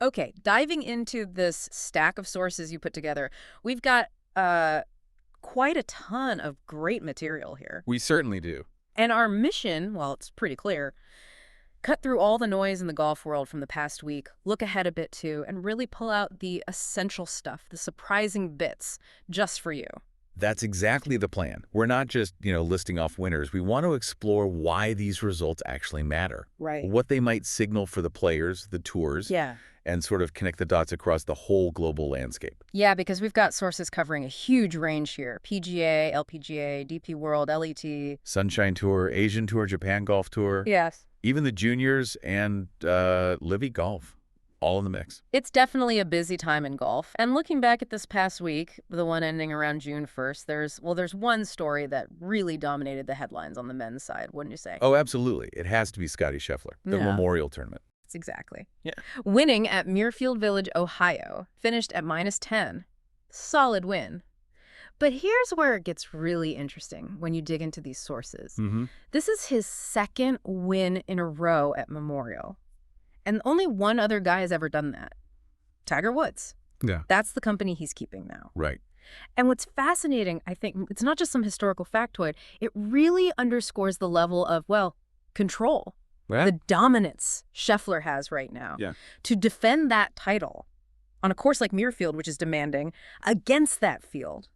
Okay, diving into this stack of sources you put together, we've got quite a ton of great material here. We certainly do. And our mission, well, it's pretty clear, cut through all the noise in the golf world from the past week, look ahead a bit too, and really pull out the essential stuff, the surprising bits, just for you. That's exactly the plan. We're not just, listing off winners. We want to explore why these results actually matter. Right. What they might signal for the players, the tours, Yeah. and sort of connect the dots across the whole global landscape. Yeah, because we've got sources covering a huge range here. PGA, LPGA, DP World, LET. Sunshine Tour, Asian Tour, Japan Golf Tour. Yes. Even the juniors and Livy Golf, all in the mix. It's definitely a busy time in golf. And looking back at this past week, the one ending around June 1st, there's one story that really dominated the headlines on the men's side, wouldn't you say? Oh, absolutely. It has to be Scottie Scheffler, the Yeah. Memorial Tournament. Exactly. Yeah. Winning at Muirfield Village, Ohio, finished at -10. Solid win. But here's where it gets really interesting when you dig into these sources. Mm-hmm. This is his second win in a row at Memorial. And only one other guy has ever done that. Tiger Woods. Yeah. That's the company he's keeping now. Right. And what's fascinating, I think, it's not just some historical factoid. It really underscores the level of, well, control. Well, The dominance Scheffler has right now. Yeah. To defend that title on a course like Muirfield, which is demanding, against that field.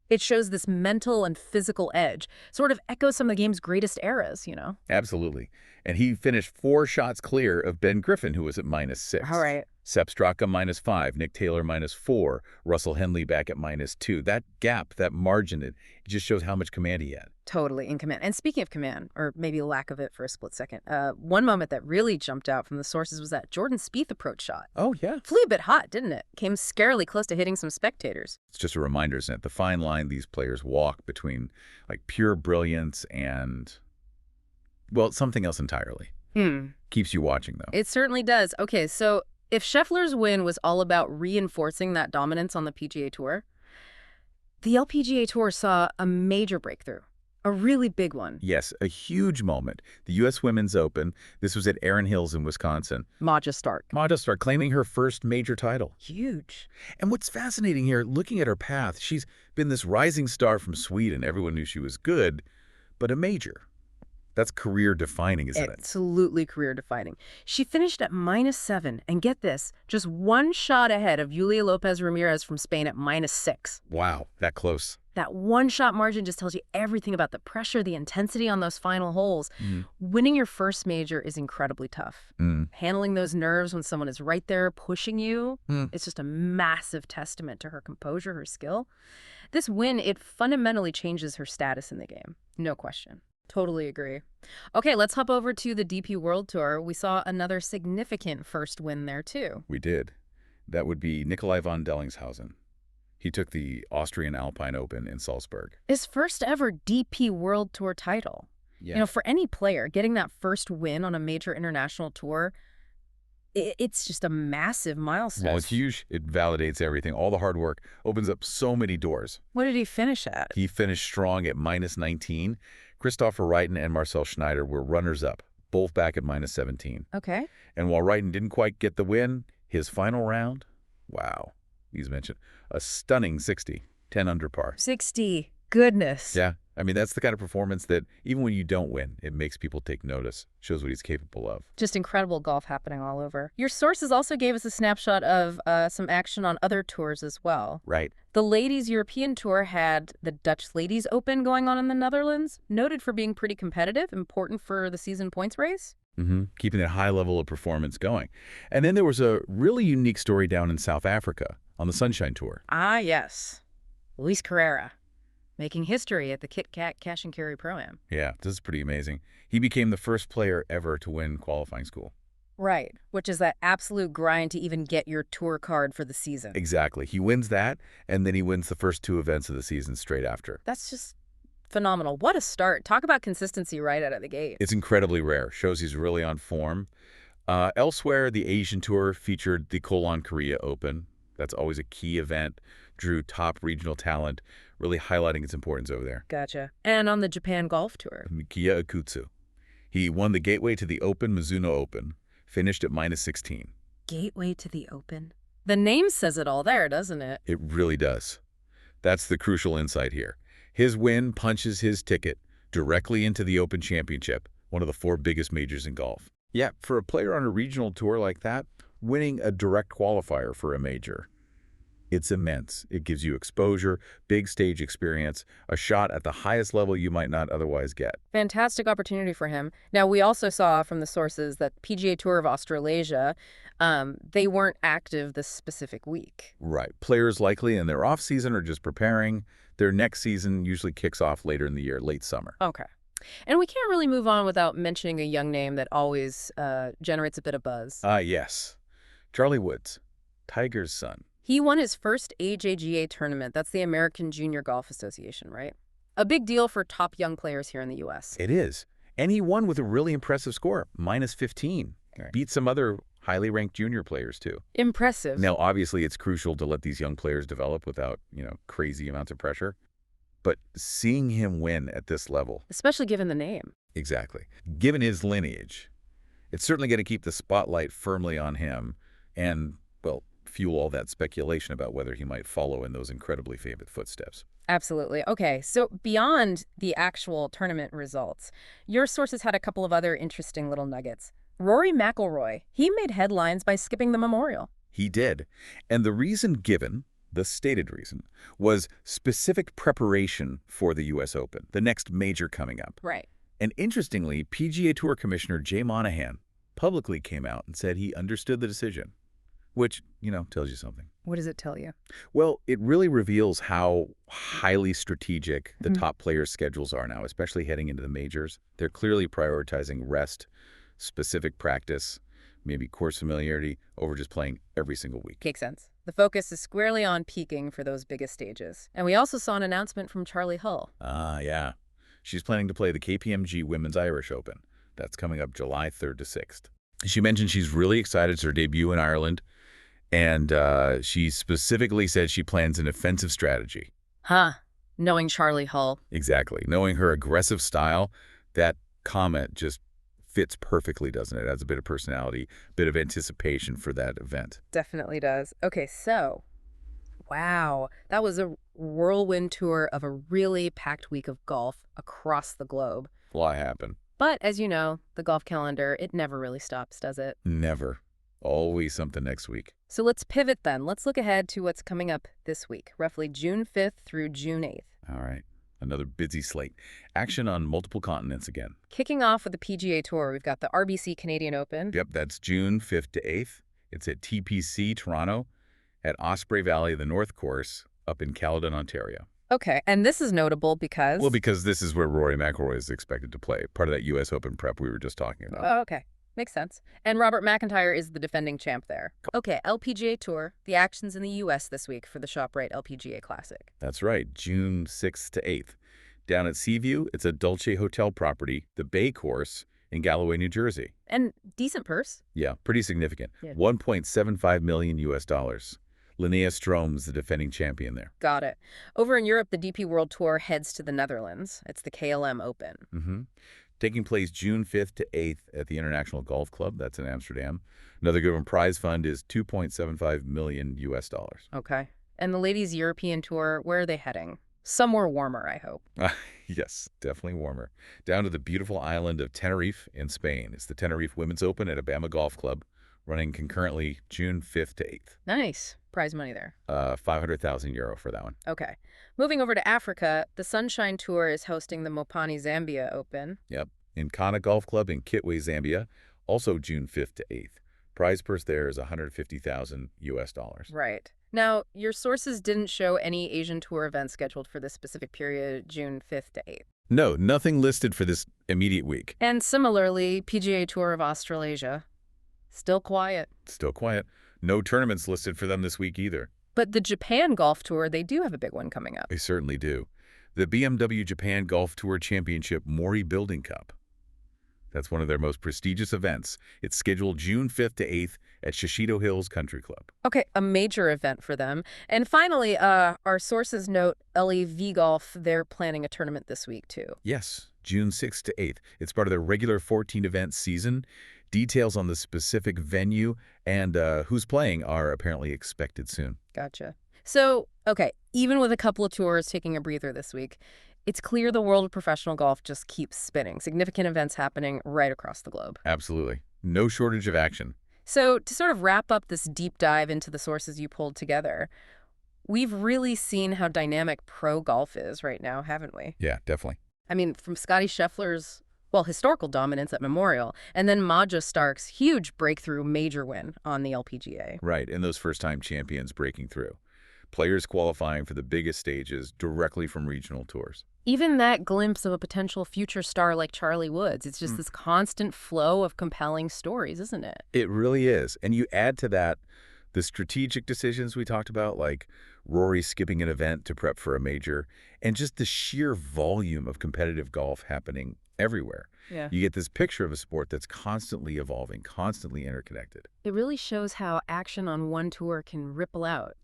It shows this mental and physical edge, sort of echoes some of the game's greatest eras, absolutely. And he finished 4 shots clear of Ben Griffin, who was at -6. All right. Sepp Straka -5, Nick Taylor -4, Russell Henley back at -2. That gap, that margin, it just shows how much command he had. Totally in command. And speaking of command, or maybe lack of it for a split second, one moment that really jumped out from the sources was that Jordan Spieth approach shot. Oh, yeah. Flew a bit hot, didn't it? Came scarily close to hitting some spectators. It's just a reminder, isn't it? The fine line these players walk between, like, pure brilliance and, well, something else entirely. Keeps you watching, though. It certainly does. Okay, so if Scheffler's win was all about reinforcing that dominance on the PGA Tour, the LPGA Tour saw a major breakthrough. A really big one. Yes, a huge moment. The U.S. Women's Open. This was at Erin Hills in Wisconsin. Maja Stark. Maja Stark claiming her first major title. Huge. And what's fascinating here, looking at her path, she's been this rising star from Sweden. Everyone knew she was good, but a major. That's career-defining, isn't it? Absolutely career-defining. She finished at -7, and get this, just one shot ahead of Julia Lopez Ramirez from Spain at -6. Wow, that close. That one-shot margin just tells you everything about the pressure, the intensity on those final holes. Winning your first major is incredibly tough. Handling those nerves when someone is right there pushing you, it's just a massive testament to her composure, her skill. This win, it fundamentally changes her status in the game. No question. Totally agree. Okay, let's hop over to the DP World Tour. We saw another significant first win there, too. We did. That would be Nikolai von Dellingshausen. He took the Austrian Alpine Open in Salzburg. His first ever DP World Tour title. Yeah. For any player, getting that first win on a major international tour, it's just a massive milestone. Well, it's huge. It validates everything. All the hard work opens up so many doors. What did he finish at? He finished strong at -19. Christopher Wrighton and Marcel Schneider were runners-up, both back at -17. Okay. And while Wrighton didn't quite get the win, his final round, wow, he's mentioned, a stunning 60, 10 under par. 60. Goodness. Yeah, I mean, that's the kind of performance that even when you don't win, it makes people take notice, shows what he's capable of. Just incredible golf happening all over. Your sources also gave us a snapshot of some action on other tours as well. Right. The Ladies European Tour had the Dutch Ladies Open going on in the Netherlands, noted for being pretty competitive, important for the season points race. Keeping that high level of performance going. And then there was a really unique story down in South Africa on the Sunshine Tour. Ah, yes. Luis Carrera, making history at the Kit Kat Cash and Carry Pro-Am. Yeah, this is pretty amazing. He became the first player ever to win qualifying school. Right, which is that absolute grind to even get your tour card for the season. Exactly. He wins that, and then he wins the first 2 events of the season straight after. That's just phenomenal. What a start. Talk about consistency right out of the gate. It's incredibly rare. Shows he's really on form. Elsewhere, the Asian Tour featured the Kolon Korea Open. That's always a key event. Drew top regional talent, really highlighting its importance over there. Gotcha. And on the Japan Golf Tour. Mikiya Akutsu. He won the gateway to the Open Mizuno Open, finished at -16. gateway to the Open. The name says it all there, doesn't it? It really does. That's the crucial insight here. His win punches his ticket directly into the Open Championship, one of the 4 biggest majors in golf. Yeah, for a player on a regional tour like that, winning a direct qualifier for a major, it's immense. It gives you exposure, big stage experience, a shot at the highest level you might not otherwise get. Fantastic opportunity for him. Now, we also saw from the sources that PGA Tour of Australasia, they weren't active this specific week. Right. Players likely in their off-season are just preparing. Their next season usually kicks off later in the year, late summer. Okay. And we can't really move on without mentioning a young name that always generates a bit of buzz. Yes. Charlie Woods, Tiger's son. He won his first AJGA tournament. That's the American Junior Golf Association, right? A big deal for top young players here in the U.S. It is. And he won with a really impressive score, -15. Right. Beat some other highly ranked junior players, too. Impressive. Now, obviously, it's crucial to let these young players develop without, crazy amounts of pressure. But seeing him win at this level... Especially given the name. Exactly. Given his lineage, it's certainly going to keep the spotlight firmly on him and, well, fuel all that speculation about whether he might follow in those incredibly favored footsteps. Absolutely. Okay, so beyond the actual tournament results, your sources had a couple of other interesting little nuggets. Rory McIlroy, he made headlines by skipping the Memorial. He did. And the reason given, the stated reason, was specific preparation for the U.S. Open, the next major coming up. Right. And interestingly, PGA Tour Commissioner Jay Monahan publicly came out and said he understood the decision. Which, tells you something. What does it tell you? Well, it really reveals how highly strategic the top players' schedules are now, especially heading into the majors. They're clearly prioritizing rest, specific practice, maybe course familiarity, over just playing every single week. Makes sense. The focus is squarely on peaking for those biggest stages. And we also saw an announcement from Charlie Hull. Yeah. She's planning to play the KPMG Women's Irish Open. That's coming up July 3rd to 6th. She mentioned she's really excited. It's her debut in Ireland. And she specifically said she plans an offensive strategy. Knowing Charlie Hull. Exactly. Knowing her aggressive style, that comment just fits perfectly, doesn't it? It adds a bit of personality, a bit of anticipation for that event. Definitely does. Okay, so, wow. That was a whirlwind tour of a really packed week of golf across the globe. A lot happened. But, as you know, the golf calendar, it never really stops, does it? Never. Always something next week. So let's pivot then. Let's look ahead to what's coming up this week, roughly June 5th through June 8th. All right. Another busy slate. Action on multiple continents again. Kicking off with the PGA Tour, we've got the RBC Canadian Open. Yep, that's June 5th to 8th. It's at TPC Toronto at Osprey Valley, the North Course, up in Caledon, Ontario. Okay, and this is notable because... Well, because this is where Rory McIlroy is expected to play, part of that U.S. Open prep we were just talking about. Oh, okay. Makes sense. And Robert McIntyre is the defending champ there. Okay, LPGA Tour, the action's in the U.S. this week for the ShopRite LPGA Classic. That's right, June 6th to 8th. Down at Seaview, it's a Dolce Hotel property, the Bay Course in Galloway, New Jersey. And decent purse. Yeah, pretty significant. Yeah. $1.75 million US. Linnea Strome's the defending champion there. Got it. Over in Europe, the DP World Tour heads to the Netherlands. It's the KLM Open. Taking place June 5th to 8th at the International Golf Club. That's in Amsterdam. Another good one, prize fund is $2.75 million US. Okay. And the ladies' European Tour, where are they heading? Somewhere warmer, I hope. Yes, definitely warmer. Down to the beautiful island of Tenerife in Spain. It's the Tenerife Women's Open at Abama Golf Club, running concurrently June 5th to 8th. Nice. Prize money there. €500,000 for that one. Okay. Moving over to Africa, the Sunshine Tour is hosting the Mopani Zambia Open. Yep. In Kana Golf Club in Kitwe, Zambia, also June 5th to 8th. Prize purse there is $150,000 US. Right. Now, your sources didn't show any Asian Tour events scheduled for this specific period, June 5th to 8th. No, nothing listed for this immediate week. And similarly, PGA Tour of Australasia, still quiet. Still quiet. No tournaments listed for them this week either. But the Japan Golf Tour, they do have a big one coming up. They certainly do. The BMW Japan Golf Tour Championship Mori Building Cup. That's one of their most prestigious events. It's scheduled June 5th to 8th at Shishido Hills Country Club. Okay, a major event for them. And finally, our sources note LEV Golf, they're planning a tournament this week too. Yes, June 6th to 8th. It's part of their regular 14-event season. Details on the specific venue and who's playing are apparently expected soon. Gotcha. So, okay, even with a couple of tours taking a breather this week, it's clear the world of professional golf just keeps spinning. Significant events happening right across the globe. Absolutely. No shortage of action. So, to sort of wrap up this deep dive into the sources you pulled together, we've really seen how dynamic pro golf is right now, haven't we? Yeah, definitely. I mean, from Scottie Scheffler's, well, historical dominance at Memorial, and then Maja Stark's huge breakthrough major win on the LPGA. Right, and those first-time champions breaking through. Players qualifying for the biggest stages directly from regional tours. Even that glimpse of a potential future star like Charlie Woods, it's just this constant flow of compelling stories, isn't it? It really is. And you add to that the strategic decisions we talked about, like Rory skipping an event to prep for a major, and just the sheer volume of competitive golf happening everywhere. Yeah. You get this picture of a sport that's constantly evolving, constantly interconnected. It really shows how action on one tour can ripple out,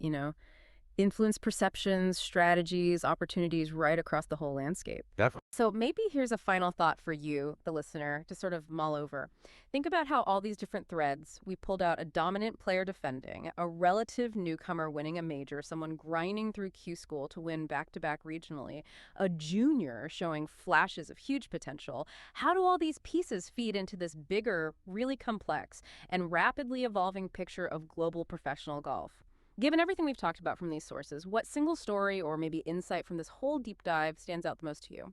influence perceptions, strategies, opportunities right across the whole landscape. Definitely. So maybe here's a final thought for you, the listener, to sort of mull over. Think about how all these different threads, we pulled out a dominant player defending, a relative newcomer winning a major, someone grinding through Q school to win back-to-back regionally, a junior showing flashes of huge potential. How do all these pieces feed into this bigger, really complex, and rapidly evolving picture of global professional golf? Given everything we've talked about from these sources, what single story or maybe insight from this whole deep dive stands out the most to you?